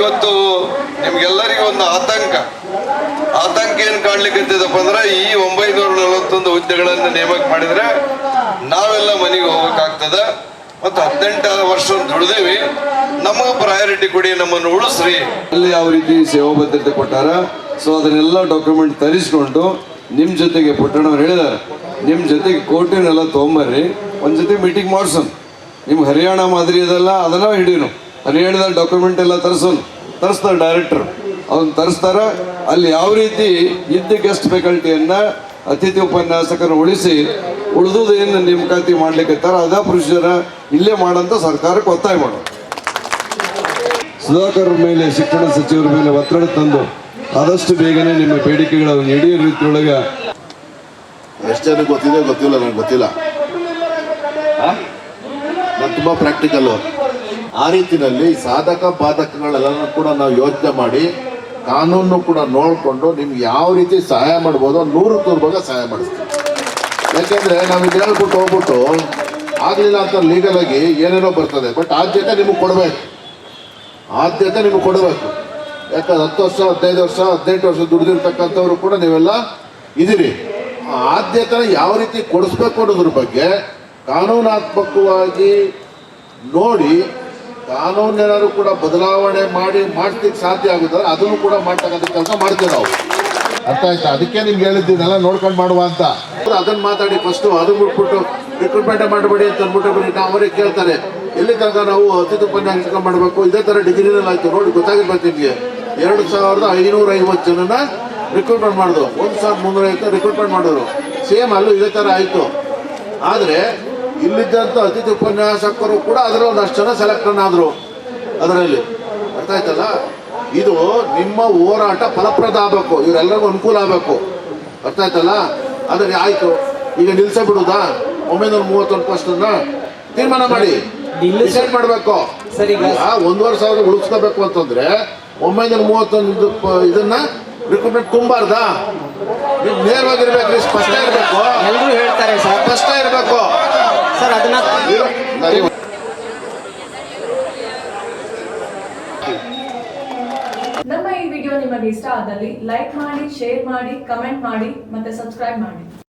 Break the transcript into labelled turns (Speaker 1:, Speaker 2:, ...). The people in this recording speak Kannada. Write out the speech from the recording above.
Speaker 1: ಇವತ್ತು ನಿಮ್ಗೆಲ್ಲರಿಗೂ ಒಂದು ಆತಂಕ ಏನು ಕಾಣ್ಲಿಕ್ಕತ್ತದಪ್ಪ ಅಂದ್ರೆ ಈ 941 ಹುದ್ದೆಗಳನ್ನು ನೇಮಕ ಮಾಡಿದ್ರೆ ನಾವೆಲ್ಲ ಮನೆಗೆ ಹೋಗ್ಬೇಕಾಗ್ತದ. ಮತ್ತು 18 ವರ್ಷ ದುಡ್ದೇವಿ, ನಮಗೆ ಪ್ರಯಾರಿಟಿ ಕೊಡಿ, ನಮ್ಮನ್ನು ಉಳಿಸ್ರಿ. ಅಲ್ಲಿ ಯಾವ ರೀತಿ ಸೇವಾ ಭದ್ರತೆ ಕೊಟ್ಟಾರ, ಸೊ ಅದನ್ನೆಲ್ಲ ಡಾಕ್ಯುಮೆಂಟ್ ತರಿಸ್ಕೊಂಡು ನಿಮ್ಮ ಜೊತೆಗೆ ಪುಟ್ಟಣ್ಣವ್ರು ಹೇಳಿದಾರೆ, ನಿಮ್ಮ ಜೊತೆಗೆ ಕೋರ್ಟಿನೆಲ್ಲ ತೊಗೊಂಬರ್ರಿ, ಒಂದು ಜೊತೆ ಮೀಟಿಂಗ್ ಮಾಡ್ಸೋಣ. ನಿಮ್ಗೆ ಹರಿಯಾಣ ಮಾದರಿ ಅದೆಲ್ಲ ಅದೆಲ್ಲ ಹಿಡೀನು, ಹರಿಯಾಣದಲ್ಲಿ ಡಾಕ್ಯುಮೆಂಟ್ ಎಲ್ಲ ತರಿಸ್ತಾರೆ ಡೈರೆಕ್ಟರ್, ಅದನ್ನು ತರಿಸ್ತಾರೆ. ಅಲ್ಲಿ ಯಾವ ರೀತಿ ಇದ್ದ ಗೆಸ್ಟ್ ಫ್ಯಾಕಲ್ಟಿಯನ್ನು ಅತಿಥಿ ಉಪನ್ಯಾಸಕರು ಉಳಿಸಿ ಉಳಿದುದು ಏನು ನೇಮಕಾತಿ ಮಾಡ್ಲಿಕ್ಕತ್ತಾರ ಅದೇ ಪ್ರೊಸೀಜರ್ ಇಲ್ಲೇ ಮಾಡಂತ ಸರ್ಕಾರಕ್ಕೆ ಒತ್ತಾಯ ಮಾಡೋದು. ಸುಧಾಕರ್ ಮೇಲೆ, ಶಿಕ್ಷಣ ಸಚಿವರ ಮೇಲೆ ಒತ್ತಡ ತಂದು ಆದಷ್ಟು ಬೇಗನೆ ನಿಮ್ಮ ಬೇಡಿಕೆಗಳನ್ನು ಇಡೀ ರೀತಿಯೊಳಗೆ.
Speaker 2: ಎಷ್ಟು ಜನಕ್ಕೆ ಗೊತ್ತಿದೆ ಗೊತ್ತಿಲ್ಲ, ನನಗೆ ಗೊತ್ತಿಲ್ಲ. ನಾನು ತುಂಬ ಪ್ರಾಕ್ಟಿಕಲ್ಲು. ಆ ರೀತಿಯಲ್ಲಿ ಸಾಧಕ ಬಾಧಕಗಳೆಲ್ಲನೂ ಕೂಡ ನಾವು ಯೋಚನೆ ಮಾಡಿ ಕಾನೂನು ಕೂಡ ನೋಡಿಕೊಂಡು ನಿಮ್ಗೆ ಯಾವ ರೀತಿ ಸಹಾಯ ಮಾಡ್ಬೋದೋ 100% ಭಾಗ ಸಹಾಯ ಮಾಡಿಸ್ತೀವಿ. ಯಾಕೆಂದರೆ ನಾವು ಇದು ಹೇಳ್ಬಿಟ್ಟು ಹೋಗ್ಬಿಟ್ಟು ಆಗಲಿಲ್ಲ ಅಂತ ಲೀಗಲಾಗಿ ಏನೇನೋ ಬರ್ತದೆ. ಬಟ್ ಆದ್ಯತೆ ನಿಮಗೆ ಕೊಡಬೇಕು, ಯಾಕಂದ್ರೆ 10 ವರ್ಷ 15 ವರ್ಷ 18 ವರ್ಷ ದುಡಿದಿರ್ತಕ್ಕಂಥವ್ರು ಕೂಡ ನೀವೆಲ್ಲ ಇದ್ದೀರಿ. ಆದ್ಯತೆನ ಯಾವ ರೀತಿ ಕೊಡಿಸ್ಬೇಕು ಅನ್ನೋದ್ರ ಬಗ್ಗೆ ಕಾನೂನಾತ್ಮಕವಾಗಿ ನೋಡಿ ಕಾನೂನೇನಾದ್ರು ಕೂಡ ಬದಲಾವಣೆ ಮಾಡ್ಲಿಕ್ಕೆ ಸಾಧ್ಯ ಆಗುತ್ತಾರೆ, ಅದನ್ನು ಕೂಡ ಮಾಡ್ತಕ್ಕಂಥ ಕೆಲಸ ಮಾಡ್ತೀವಿ ನಾವು. ಅರ್ಥ ಆಯ್ತಾ? ಅದಕ್ಕೆ ನಿಮ್ಗೆ ಹೇಳಿದ್ದೀನೆಲ್ಲ ನೋಡ್ಕೊಂಡು ಮಾಡುವ ಅಂತ. ಅದನ್ನು ಮಾತಾಡಿ ಫಸ್ಟು ಅದನ್ನು ಬಿಟ್ಬಿಟ್ಟು ರಿಕ್ರೂಟ್ಮೆಂಟ್ ಮಾಡಬೇಡಿ ಅಂತ ಅಂದ್ಬಿಟ್ಟು ಅವರಿಗೆ ಕೇಳ್ತಾರೆ, ಎಲ್ಲಿ ತನಕ ನಾವು ಅತಿಥಿ ಉಪನ್ಯಾಸಕ ಮಾಡಬೇಕು, ಇದೇ ಥರ ಡಿಗ್ರಿನಲ್ಲಿ ಆಯಿತು ನೋಡಿ ಗೊತ್ತಾಗಿರ್ಬೇಕು ನಿಮಗೆ. 2550 ಜನನ ರಿಕ್ರೂಟ್ಮೆಂಟ್ ಮಾಡಿದ್ರು, 1350 ರಿಕ್ರೂಟ್ಮೆಂಟ್ ಮಾಡಿದ್ರು. ಸೇಮ್ ಅಲ್ಲೂ ಇದೇ ಥರ ಆಯಿತು. ಆದರೆ ಇಲ್ಲಿದ್ದಂಥ ಅತಿಥಿ ಉಪನ್ಯಾಸಕರು ಕೂಡ ಅದರಲ್ಲಿ ಒಂದಷ್ಟು ಜನ ಸೆಲೆಕ್ಟನ್ ಆದರು ಅದರಲ್ಲಿ. ಅರ್ಥ ಆಯ್ತಲ್ಲ? ಇದು ನಿಮ್ಮ ಹೋರಾಟ ಫಲಪ್ರದ ಆಗಬೇಕು, ಇವರೆಲ್ಲರಿಗೂ ಅನುಕೂಲ ಆಗಬೇಕು. ಅರ್ಥ ಆಯ್ತಲ್ಲ? ಅದಕ್ಕೆ ಆಯಿತು, ಈಗ ನಿಲ್ಸೇ ಬಿಡುದಾ 931 ಪೋಸ್ಟನ್ನು ತೀರ್ಮಾನ ಮಾಡಿ ಡಿಸೈಡ್ ಮಾಡಬೇಕು. 1,500 ಉಳಿಸ್ಕೋಬೇಕು ಅಂತಂದ್ರೆ 931 ಇದನ್ನ ರಿಕ್ರೂಟ್ಮೆಂಟ್ ತುಂಬಾರ್ದಾ? ನೇರವಾಗಿರ್ಬೇಕು, ಸ್ಪಷ್ಟ ಇರಬೇಕು.
Speaker 3: ಎಲ್ಲರೂ ಹೇಳ್ತಾರೆ ಸರ್,
Speaker 2: ಸ್ಪಷ್ಟ ಇರಬೇಕು
Speaker 3: ಸರ್. ಅದನ್ನ
Speaker 4: ನಮ್ಮ ಈ ವಿಡಿಯೋ ನಿಮಗೆ ಇಷ್ಟ ಆದಲ್ಲಿ ಲೈಕ್ ಮಾಡಿ, ಶೇರ್ ಮಾಡಿ, ಕಮೆಂಟ್ ಮಾಡಿ ಮತ್ತೆ ಸಬ್ಸ್ಕ್ರೈಬ್ ಮಾಡಿ.